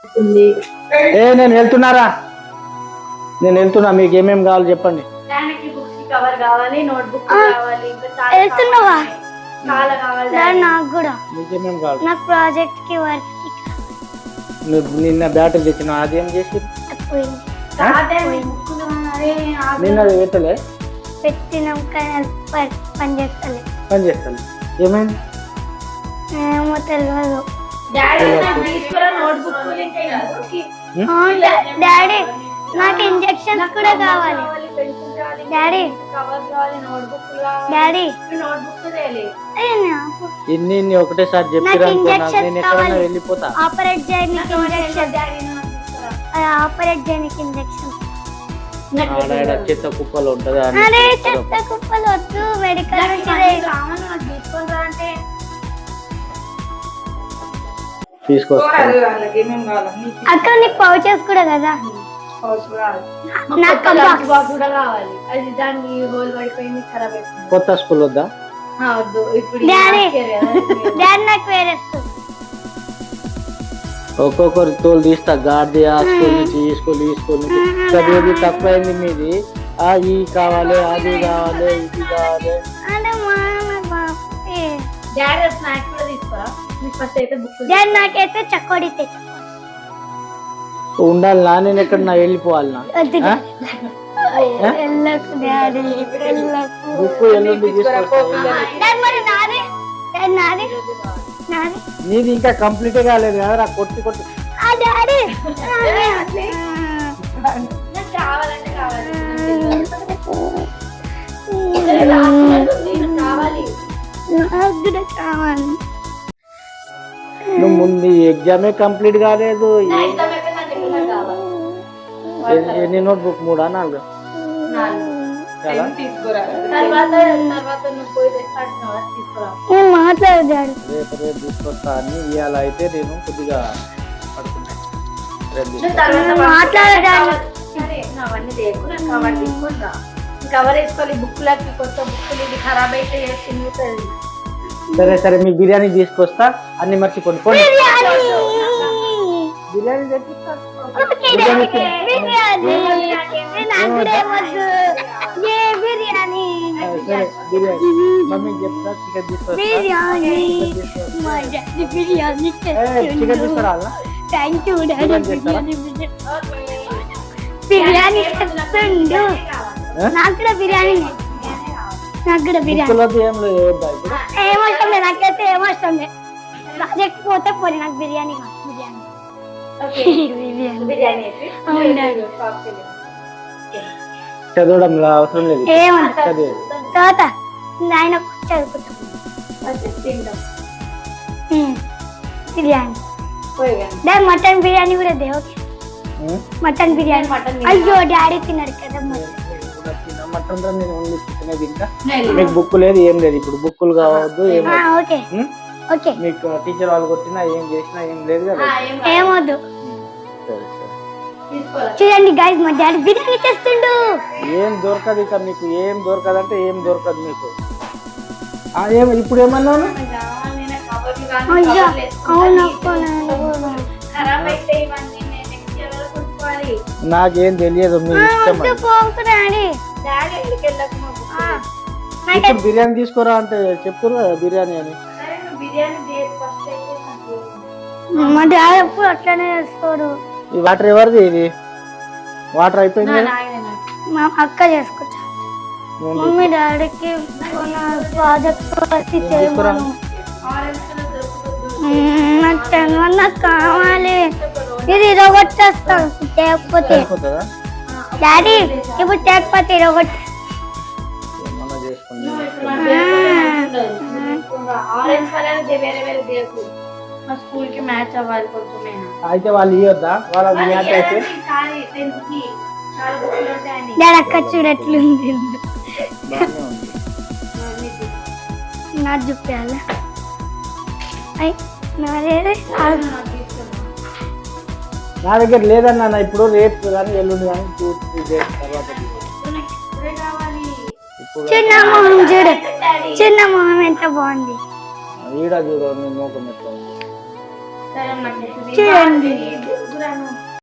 నేను వెళ్తున్నారా, నేను వెళ్తున్నా. మీకు ఏమేమి కావాలి చెప్పండి. కవర్ కావాలి, నోట్బుక్ కావాలి, ఇంకా చాలా కావాలి. నాకు కూడా. మీకేమేమి కావాలి? నాకు ప్రాజెక్ట్ కి వర్క్ నిన్న బ్యాటరీ తెచ్చిన అదేం చేసి నిన్న పెట్టలే, పెట్టినాం పని చేస్తలే. పని చేస్తాను. ఏమైంది ఏమో తెలియదు. డాడీ నాకు ఇంజెక్షన్స్ కూడా కావాలి. డాడీ డాడీ ఇన్ని ఒకటేసారి చెప్పారు, వెళ్ళిపోతా. ఆపరేట్ చేయడానికి ఇంజెక్షన్, ఆపరేట్ చేయడానికి ఇంజెక్షన్. చెత్త కుప్పలు ఉంటది. అరే చెత్త కుప్పలు వద్దు, మెడికల్ అంటే తీసుకొస్తాను. అక్క నీకు పౌచెస్ కూడా కదా, కొత్త స్కూల్ వద్దా? ఒక్కొక్కరు తోలు తీస్తా, గాడి ఆ స్కూల్ నుంచి ఈ స్కూల్ ఈ స్కూల్ నుంచి. చదివేది తక్కువైంది మీది. ఈ కావాలి, అది కావాలి, ఇది కావాలి. నాకైతే చక్కోడి ఉండాలి నా, నేను ఎక్కడ నా వెళ్ళిపోవాలి నా. బుక్ ఎల్లుండి నీది ఇంకా కంప్లీట్ కాలేదు కదా, కొట్టి కొట్టి నువ్వు ముందు ఎగ్జామే కంప్లీట్ కాలేదు. ఎన్ని నోట్ బుక్ 3 4 మాట్లాడాడు. రేపు తీసుకొస్తా అని. ఇవాళ అయితే నేను కొద్దిగా కవర్ వేసుకోవాలి. బుక్కులకి కొత్త బుక్కులు ఇది ఖరాబ్ అయితే చిరుగుతుంది. సరే సరే, మీ బిర్యానీ తీసుకొస్తా, అన్ని మర్చిపోండి. బిర్యానీ తెప్పిస్తా. మమ్మీకి చెప్తా, చికెన్ తీసుకొస్తా. చికెన్ తీసుకురావాలా? బిర్యానీ చెప్తుండు. నాకు కూడా బిర్యానీ, నాకు కూడా బిర్యానీ ఏమవసరం లేదు. నాకైతే ఏమవసరం లేదు. ప్రాజెక్ట్ పోతే పోనీ, నాకు బిర్యానీ చదవడంలో అవసరం లేదు. తర్వాత ఆయన చదువుకుంటాం. బిర్యానీ మటన్ బిర్యానీ కూడా దే. Okay mutton biryani. అయ్యో డాడీ తిన్నాడు కదా మటన్. నేను ఓన్లీ చికెన్ తింటా. మీకు బుక్ లేదు, ఏం లేదు. ఇప్పుడు బుక్కులు కావద్దు, ఓకే ఓకే. మీకు టీచర్ వాళ్ళు కొట్టినా ఏం చేసినా ఏం లేదు కదా, ఏమొద్దు. చూడండి గైస్, మా డాడీ బిర్యానీ చేస్తుండు. ఏం దొరకదు ఇక మీకు, ఏం దొరకదంటే ఏం దొరకదు మీకు. ఇప్పుడు ఏమన్నాను? నాకేం తెలియదు, మీ ఇష్టం. ఇప్పుడు బిర్యానీ తీసుకోరా అంటే చెప్పురు కదా బిర్యానీ అని. మా డాడీ ఎప్పుడు అట్లనే చేస్తాడు. ఈ వాటర్ ఎవరిది? ఇది వాటర్ అయిపోయింది. మా అక్క చేసుకుంటా. మమ్మీ డాడీకి ప్రాజెక్ట్ నాకు కావాలి. ఇది ఇరగొట్టేస్తాను తేకపోతే. డాడీ ఇప్పుడు తేకపోతే ఇరగొట్టే. అయితే వాళ్ళు ఇవ్వద్దా? వాళ్ళకి మ్యాచ్ అయితే అక్క చూడట్లుంది. నాకు చూపించాల. నా దగ్గర లేదన్నా. ఇప్పుడు రేపు కానీ ఎల్లుండి కానీ 2-3 days తర్వాత. చిన్న మొహం చూడు, చిన్న మొహం ఎంత బాగుంది. ఈడ చూడు, నీ మోకం ఎట్లా చూడండి.